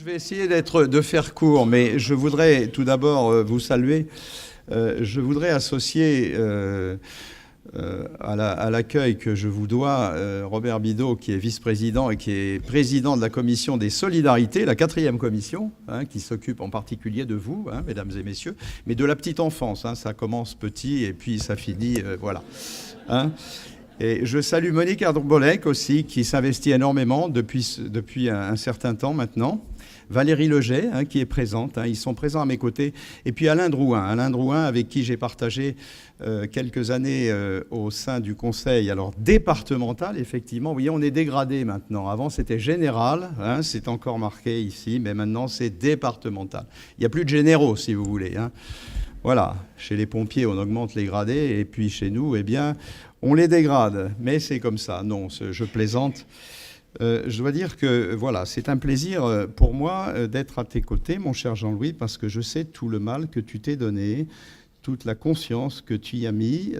Je vais essayer de faire court, mais je voudrais tout d'abord vous saluer. Je voudrais associer à l'accueil que je vous dois Robert Bidault, qui est vice-président et qui est président de la commission des solidarités, la 4e commission, qui s'occupe en particulier de vous, mesdames et messieurs, mais de la petite enfance. Ça commence petit et puis ça finit, voilà. Et je salue Monique Arbolec aussi, qui s'investit énormément depuis un certain temps maintenant. Valérie Leget, qui est présente, ils sont présents à mes côtés. Et puis Alain Drouin, avec qui j'ai partagé quelques années au sein du conseil, alors départemental, effectivement. Vous voyez, on est dégradé maintenant. Avant, c'était général, c'est encore marqué ici, mais maintenant, c'est départemental. Il n'y a plus de généraux, si vous voulez. Voilà, chez les pompiers, on augmente les gradés, et puis chez nous, eh bien, on les dégrade. Mais c'est comme ça. Non, je plaisante. Je dois dire que voilà, c'est un plaisir pour moi d'être à tes côtés, mon cher Jean-Louis, parce que je sais tout le mal que tu t'es donné, toute la conscience que tu y as mis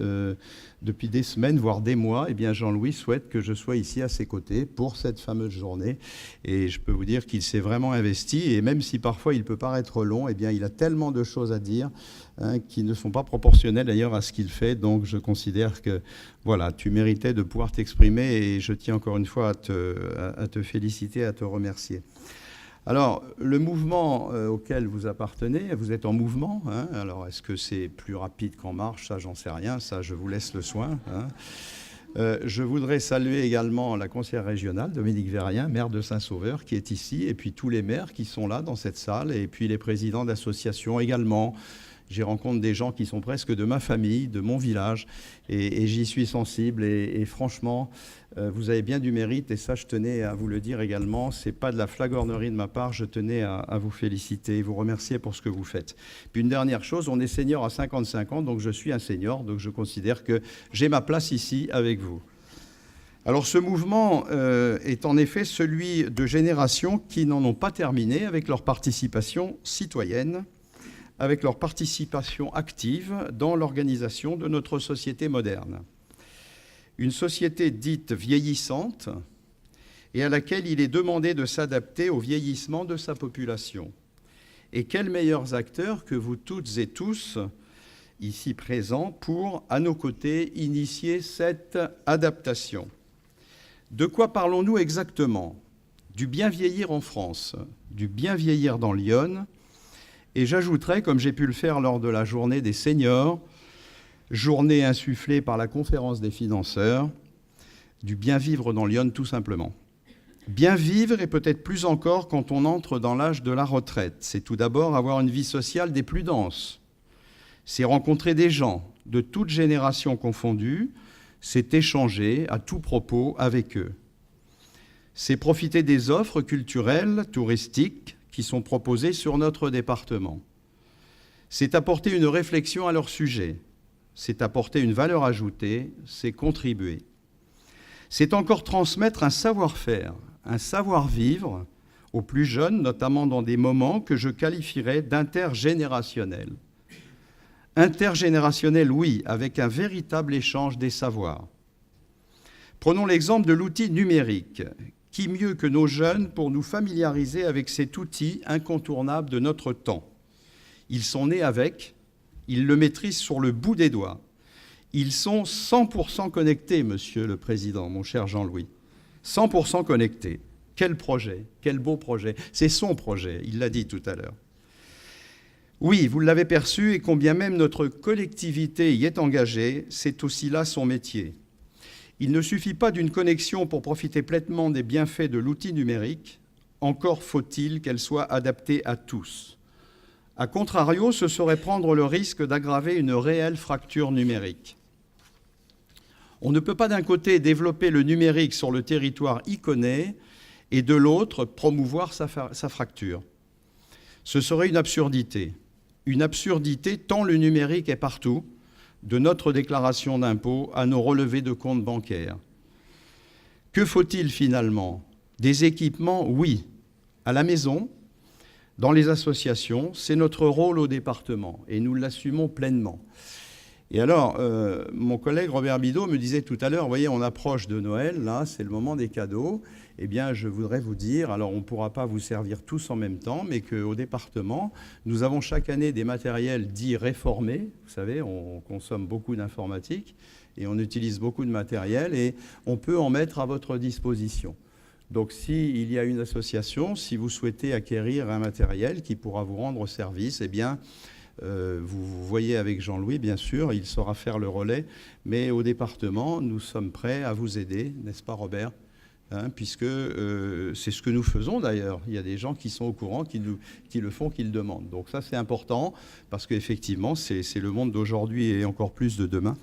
depuis des semaines, voire des mois. Eh bien, Jean-Louis souhaite que je sois ici à ses côtés pour cette fameuse journée. Et je peux vous dire qu'il s'est vraiment investi. Et même si parfois il peut paraître long, eh bien, il a tellement de choses à dire qui ne sont pas proportionnelles d'ailleurs à ce qu'il fait. Donc, je considère que voilà, tu méritais de pouvoir t'exprimer. Et je tiens encore une fois à te féliciter, à te remercier. Alors, le mouvement auquel vous appartenez, vous êtes en mouvement. Alors, est-ce que c'est plus rapide qu'en marche? Ça, j'en sais rien. Ça, je vous laisse le soin. Je voudrais saluer également la conseillère régionale, Dominique Verrien, maire de Saint-Sauveur, qui est ici, et puis tous les maires qui sont là dans cette salle, et puis les présidents d'associations également. J'y rencontre des gens qui sont presque de ma famille, de mon village, et j'y suis sensible. Et franchement, vous avez bien du mérite, et ça, je tenais à vous le dire également. Ce n'est pas de la flagornerie de ma part, je tenais à vous féliciter et vous remercier pour ce que vous faites. Puis une dernière chose, on est senior à 55 ans, donc je suis un senior, donc je considère que j'ai ma place ici avec vous. Alors ce mouvement est en effet celui de générations qui n'en ont pas terminé avec leur participation citoyenne, avec leur participation active dans l'organisation de notre société moderne. Une société dite vieillissante et à laquelle il est demandé de s'adapter au vieillissement de sa population. Et quels meilleurs acteurs que vous toutes et tous, ici présents, pour, à nos côtés, initier cette adaptation. De quoi parlons-nous exactement? Du bien vieillir en France, du bien vieillir dans l'Yonne. Et j'ajouterai, comme j'ai pu le faire lors de la journée des seniors, journée insufflée par la conférence des financeurs, du bien vivre dans l'Yonne tout simplement. Bien vivre, et peut-être plus encore quand on entre dans l'âge de la retraite, c'est tout d'abord avoir une vie sociale des plus denses. C'est rencontrer des gens de toutes générations confondues, c'est échanger à tout propos avec eux. C'est profiter des offres culturelles, touristiques, qui sont proposés sur notre département. C'est apporter une réflexion à leur sujet, c'est apporter une valeur ajoutée, c'est contribuer. C'est encore transmettre un savoir-faire, un savoir-vivre aux plus jeunes, notamment dans des moments que je qualifierais d'intergénérationnels. Intergénérationnel, oui, avec un véritable échange des savoirs. Prenons l'exemple de l'outil numérique. Qui mieux que nos jeunes pour nous familiariser avec cet outil incontournable de notre temps? Ils sont nés avec, ils le maîtrisent sur le bout des doigts. Ils sont 100% connectés, Monsieur le Président, mon cher Jean-Louis. 100% connectés. Quel projet, quel beau projet. C'est son projet, il l'a dit tout à l'heure. Oui, vous l'avez perçu, et combien même notre collectivité y est engagée, c'est aussi là son métier. Il ne suffit pas d'une connexion pour profiter pleinement des bienfaits de l'outil numérique, encore faut-il qu'elle soit adaptée à tous. A contrario, ce serait prendre le risque d'aggraver une réelle fracture numérique. On ne peut pas d'un côté développer le numérique sur le territoire iconé et de l'autre promouvoir sa fracture. Ce serait une absurdité tant le numérique est partout, de notre déclaration d'impôt à nos relevés de comptes bancaires. Que faut-il finalement? Des équipements, oui. À la maison, dans les associations, c'est notre rôle au département et nous l'assumons pleinement. Et alors, mon collègue Robert Bidault me disait tout à l'heure, vous voyez, on approche de Noël, là, c'est le moment des cadeaux. Eh bien, je voudrais vous dire, alors on ne pourra pas vous servir tous en même temps, mais qu'au département, nous avons chaque année des matériels dits réformés. Vous savez, on consomme beaucoup d'informatique et on utilise beaucoup de matériel et on peut en mettre à votre disposition. Donc, s'il y a une association, si vous souhaitez acquérir un matériel qui pourra vous rendre service, eh bien, vous voyez avec Jean-Louis, bien sûr, il saura faire le relais, mais au département, nous sommes prêts à vous aider, n'est-ce pas Robert, puisque c'est ce que nous faisons d'ailleurs. Il y a des gens qui sont au courant, qui le font, qui le demandent. Donc ça, c'est important, parce qu'effectivement, c'est le monde d'aujourd'hui et encore plus de demain.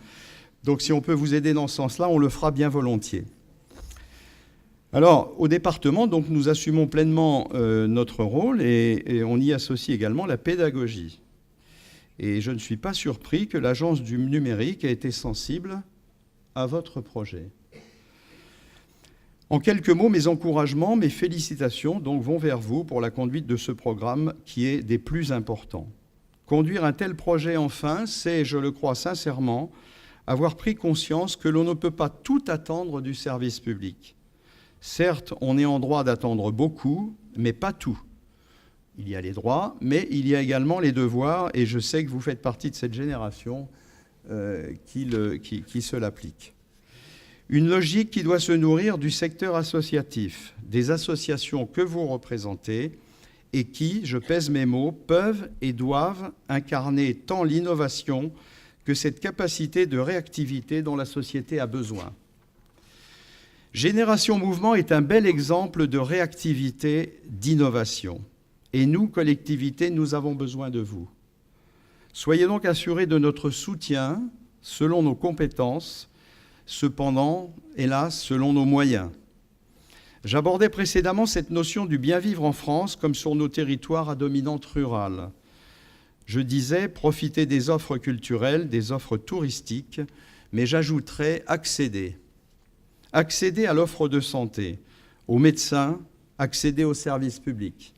Donc si on peut vous aider dans ce sens-là, on le fera bien volontiers. Alors, au département, donc, nous assumons pleinement notre rôle et on y associe également la pédagogie. Et je ne suis pas surpris que l'Agence du numérique ait été sensible à votre projet. En quelques mots, mes encouragements, mes félicitations donc, vont vers vous pour la conduite de ce programme qui est des plus importants. Conduire un tel projet, enfin, c'est, je le crois sincèrement, avoir pris conscience que l'on ne peut pas tout attendre du service public. Certes, on est en droit d'attendre beaucoup, mais pas tout. Il y a les droits, mais il y a également les devoirs, et je sais que vous faites partie de cette génération qui se l'applique. Une logique qui doit se nourrir du secteur associatif, des associations que vous représentez, et qui, je pèse mes mots, peuvent et doivent incarner tant l'innovation que cette capacité de réactivité dont la société a besoin. Génération Mouvement est un bel exemple de réactivité, d'innovation. Et nous, collectivités, nous avons besoin de vous. Soyez donc assurés de notre soutien selon nos compétences, cependant, hélas, selon nos moyens. J'abordais précédemment cette notion du bien vivre en France comme sur nos territoires à dominante rurale. Je disais profiter des offres culturelles, des offres touristiques, mais j'ajouterais accéder. Accéder à l'offre de santé, aux médecins, accéder aux services publics.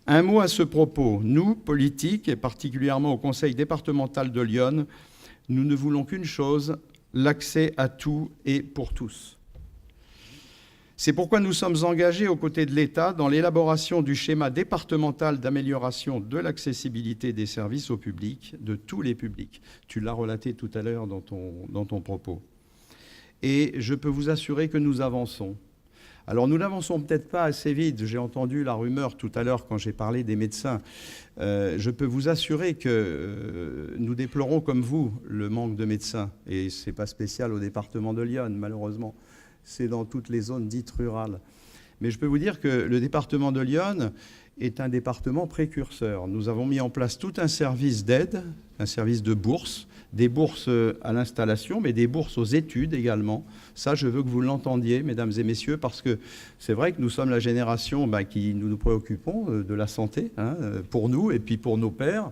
Un mot à ce propos. Nous, politiques, et particulièrement au Conseil départemental de l'Yonne, nous ne voulons qu'une chose, l'accès à tout et pour tous. C'est pourquoi nous sommes engagés aux côtés de l'État dans l'élaboration du schéma départemental d'amélioration de l'accessibilité des services au public, de tous les publics. Tu l'as relaté tout à l'heure dans ton propos. Et je peux vous assurer que nous avançons. Alors nous n'avançons peut-être pas assez vite. J'ai entendu la rumeur tout à l'heure quand j'ai parlé des médecins. Je peux vous assurer que nous déplorons comme vous le manque de médecins. Et ce n'est pas spécial au département de l'Yonne, malheureusement. C'est dans toutes les zones dites rurales. Mais je peux vous dire que le département de l'Yonne est un département précurseur. Nous avons mis en place tout un service d'aide, un service de bourse, des bourses à l'installation, mais des bourses aux études également. Ça, je veux que vous l'entendiez, mesdames et messieurs, parce que c'est vrai que nous sommes la génération qui nous préoccupons de la santé, pour nous et puis pour nos pères.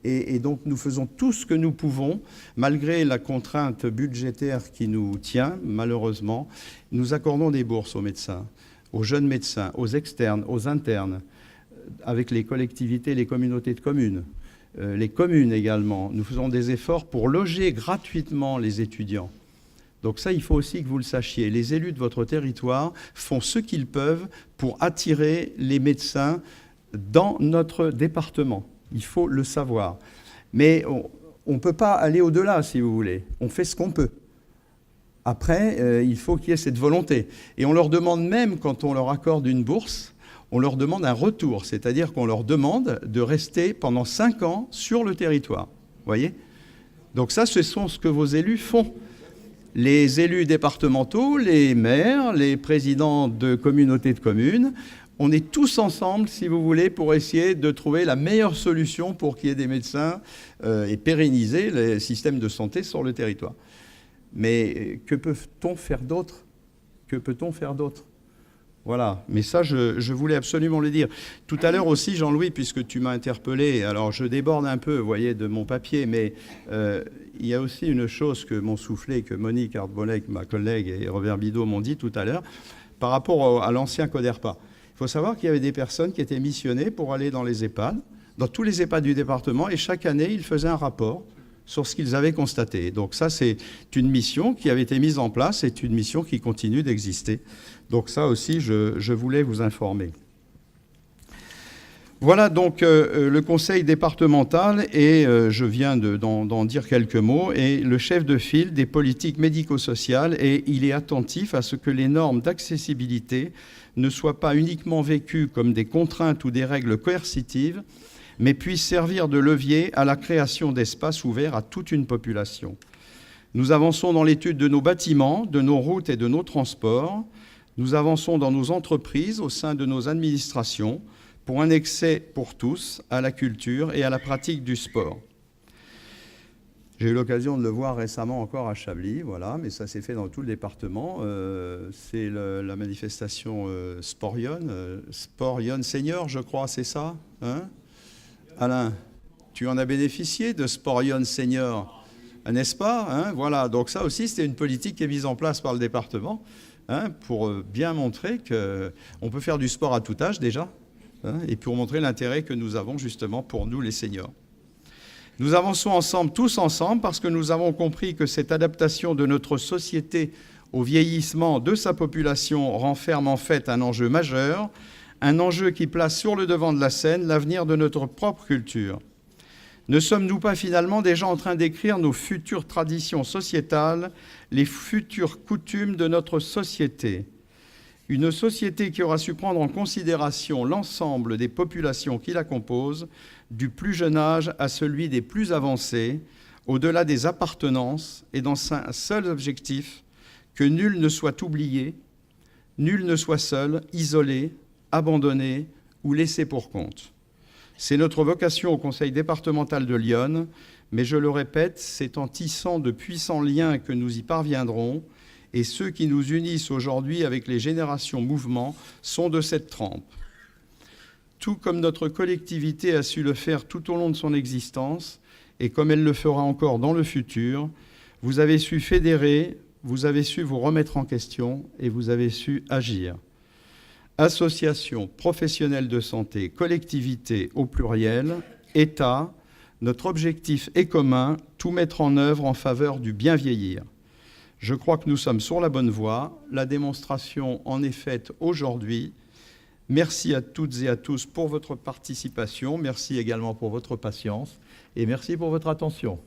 Et donc, nous faisons tout ce que nous pouvons, malgré la contrainte budgétaire qui nous tient, malheureusement. Nous accordons des bourses aux médecins, aux jeunes médecins, aux externes, aux internes, avec les collectivités, les communautés de communes. Les communes également. Nous faisons des efforts pour loger gratuitement les étudiants. Donc ça, il faut aussi que vous le sachiez. Les élus de votre territoire font ce qu'ils peuvent pour attirer les médecins dans notre département. Il faut le savoir. Mais on ne peut pas aller au-delà, si vous voulez. On fait ce qu'on peut. Après, il faut qu'il y ait cette volonté. Et on leur demande même, quand on leur accorde une bourse, on leur demande un retour, c'est-à-dire qu'on leur demande de rester pendant 5 ans sur le territoire. Vous voyez ? Donc ça, ce sont ce que vos élus font. Les élus départementaux, les maires, les présidents de communautés de communes, on est tous ensemble, si vous voulez, pour essayer de trouver la meilleure solution pour qu'il y ait des médecins et pérenniser les systèmes de santé sur le territoire. Mais que peut-on faire d'autre ? Que peut-on faire d'autre ? Voilà, mais ça, je voulais absolument le dire. Tout à l'heure aussi, Jean-Louis, puisque tu m'as interpellé, alors je déborde un peu, vous voyez, de mon papier, mais il y a aussi une chose que m'ont soufflé, que Monique Arbolec, ma collègue, et Robert Bidault m'ont dit tout à l'heure, par rapport à l'ancien CODERPA. Il faut savoir qu'il y avait des personnes qui étaient missionnées pour aller dans les EHPAD, dans tous les EHPAD du département, et chaque année, ils faisaient un rapport sur ce qu'ils avaient constaté. Donc ça, c'est une mission qui avait été mise en place, c'est une mission qui continue d'exister. Donc ça aussi, je voulais vous informer. Voilà donc le conseil départemental, et je viens d'en dire quelques mots, est le chef de file des politiques médico-sociales, et il est attentif à ce que les normes d'accessibilité ne soient pas uniquement vécues comme des contraintes ou des règles coercitives, mais puissent servir de levier à la création d'espaces ouverts à toute une population. Nous avançons dans l'étude de nos bâtiments, de nos routes et de nos transports. Nous avançons dans nos entreprises, au sein de nos administrations, pour un accès pour tous à la culture et à la pratique du sport. J'ai eu l'occasion de le voir récemment encore à Chablis, voilà, mais ça s'est fait dans tout le département. C'est la manifestation Sporion Senior, je crois, c'est ça, hein ? Alain, tu en as bénéficié de Sporion Senior, n'est-ce pas, hein ? Voilà, donc ça aussi, c'était une politique qui est mise en place par le département, hein, pour bien montrer qu'on peut faire du sport à tout âge déjà, hein, et pour montrer l'intérêt que nous avons justement pour nous, les seniors. Nous avançons ensemble, tous ensemble, parce que nous avons compris que cette adaptation de notre société au vieillissement de sa population renferme en fait un enjeu majeur, un enjeu qui place sur le devant de la scène l'avenir de notre propre culture. Ne sommes-nous pas finalement déjà en train d'écrire nos futures traditions sociétales, les futures coutumes de notre société ? Une société qui aura su prendre en considération l'ensemble des populations qui la composent, du plus jeune âge à celui des plus avancés, au-delà des appartenances, et dans un seul objectif, que nul ne soit oublié, nul ne soit seul, isolé, abandonné ou laissé pour compte. C'est notre vocation au Conseil départemental de l'Yonne, mais je le répète, c'est en tissant de puissants liens que nous y parviendrons, et ceux qui nous unissent aujourd'hui avec les générations mouvements sont de cette trempe. Tout comme notre collectivité a su le faire tout au long de son existence, et comme elle le fera encore dans le futur, vous avez su fédérer, vous avez su vous remettre en question, et vous avez su agir. Associations, professionnels de santé, collectivités au pluriel, État, notre objectif est commun, tout mettre en œuvre en faveur du bien vieillir. Je crois que nous sommes sur la bonne voie. La démonstration en est faite aujourd'hui. Merci à toutes et à tous pour votre participation. Merci également pour votre patience. Et merci pour votre attention.